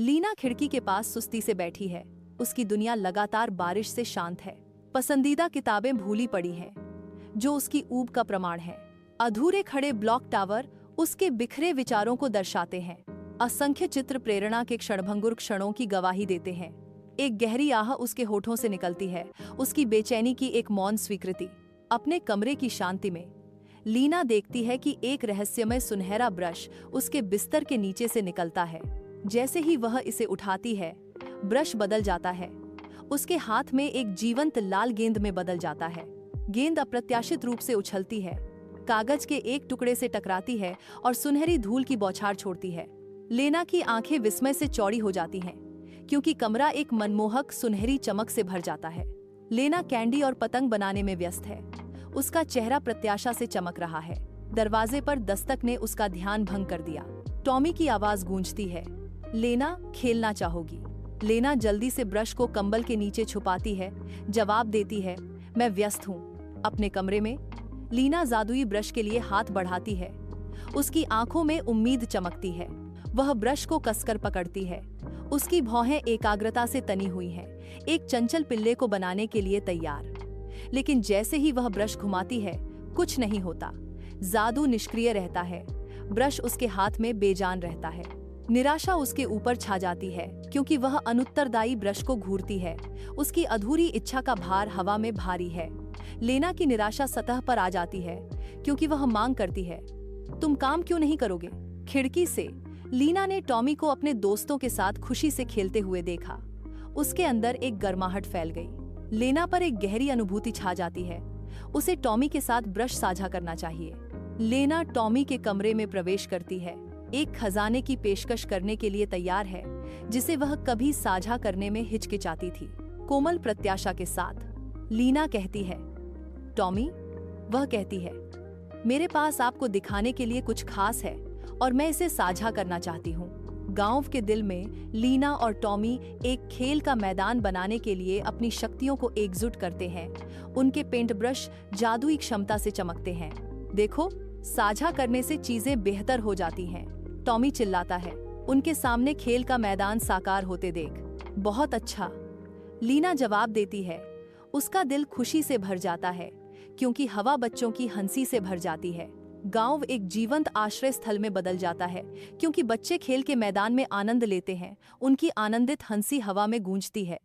लीना खिड़की के पास सुस्ती से बैठी है। उसकी दुनिया लगातार बारिश से शांत है। पसंदीदा किताबें भूली पड़ी हैं, जो उसकी ऊब का प्रमाण है। अधूरे खड़े ब्लॉक टावर उसके बिखरे विचारों को दर्शाते हैं। असंख्य चित्र प्रेरणा के क्षणभंगुर क्षणों की गवाही देते हैं। एक गहरी आह उसके होठों से निकलती है, उसकी बेचैनी की एक मौन स्वीकृति। अपने कमरे की शांति में लीना देखती है कि एक रहस्यमय सुनहरा ब्रश उसके बिस्तर के नीचे से निकलता है। जैसे ही वह इसे उठाती है, ब्रश बदल जाता है। उसके हाथ में एक जीवंत लाल गेंद में बदल जाता है। गेंद अप्रत्याशित रूप से उछलती है, कागज के एक टुकड़े से टकराती है और सुनहरी धूल की बौछार छोड़ती है। लेना की आंखें विस्मय से चौड़ी हो जाती हैं, क्योंकि कमरा एक मनमोहक सुनहरी चमक से भर जाता है। लेना कैंडी और पतंग बनाने में व्यस्त है। उसका चेहरा प्रत्याशा से चमक रहा है। दरवाजे पर दस्तक ने उसका ध्यान भंग कर दिया। टॉमी की आवाज गूंजती है, लेना, खेलना चाहोगी? लेना जल्दी से ब्रश को कंबल के नीचे छुपाती है, जवाब देती है, मैं व्यस्त हूँ। अपने कमरे में लीना जादुई ब्रश के लिए हाथ बढ़ाती है। उसकी आंखों में उम्मीद चमकती है। वह ब्रश को कसकर पकड़ती है। उसकी भौहें एकाग्रता से तनी हुई हैं, एक चंचल पिल्ले को बनाने के लिए तैयार। लेकिन जैसे ही वह ब्रश घुमाती है, कुछ नहीं होता। जादू निष्क्रिय रहता है। ब्रश उसके हाथ में बेजान रहता है। निराशा उसके ऊपर छा जाती है, क्योंकि वह अनुत्तरदायी ब्रश को घूरती है। उसकी अधूरी इच्छा का भार हवा में भारी है। लेना की निराशा सतह पर आ जाती है, क्योंकि वह मांग करती है, तुम काम क्यों नहीं करोगे? खिड़की से लीना ने टॉमी को अपने दोस्तों के साथ खुशी से खेलते हुए देखा। उसके अंदर एक गर्माहट फैल गई। लेना पर एक गहरी अनुभूति छा जाती है। उसे टॉमी के साथ ब्रश साझा करना चाहिए। लेना टॉमी के कमरे में प्रवेश करती है, एक खजाने की पेशकश करने के लिए तैयार है, जिसे वह कभी साझा करने में हिचकिचाती थी। कोमल प्रत्याशा के साथ लीना कहती है, टॉमी। वह कहती है, मेरे पास आपको दिखाने के लिए कुछ खास है और मैं इसे साझा करना चाहती हूँ। गांव के दिल में लीना और टॉमी एक खेल का मैदान बनाने के लिए अपनी शक्तियों को एकजुट करते हैं। उनके पेंट ब्रश जादुई क्षमता से चमकते हैं। देखो, साझा करने से चीजें बेहतर हो जाती हैं। टॉमी चिल्लाता है, उनके सामने खेल का मैदान साकार होते देख। बहुत अच्छा, लीना जवाब देती है। उसका दिल खुशी से भर जाता है, क्योंकि हवा बच्चों की हंसी से भर जाती है। गांव एक जीवंत आश्रय स्थल में बदल जाता है, क्योंकि बच्चे खेल के मैदान में आनंद लेते हैं। उनकी आनंदित हंसी हवा में गूंजती है।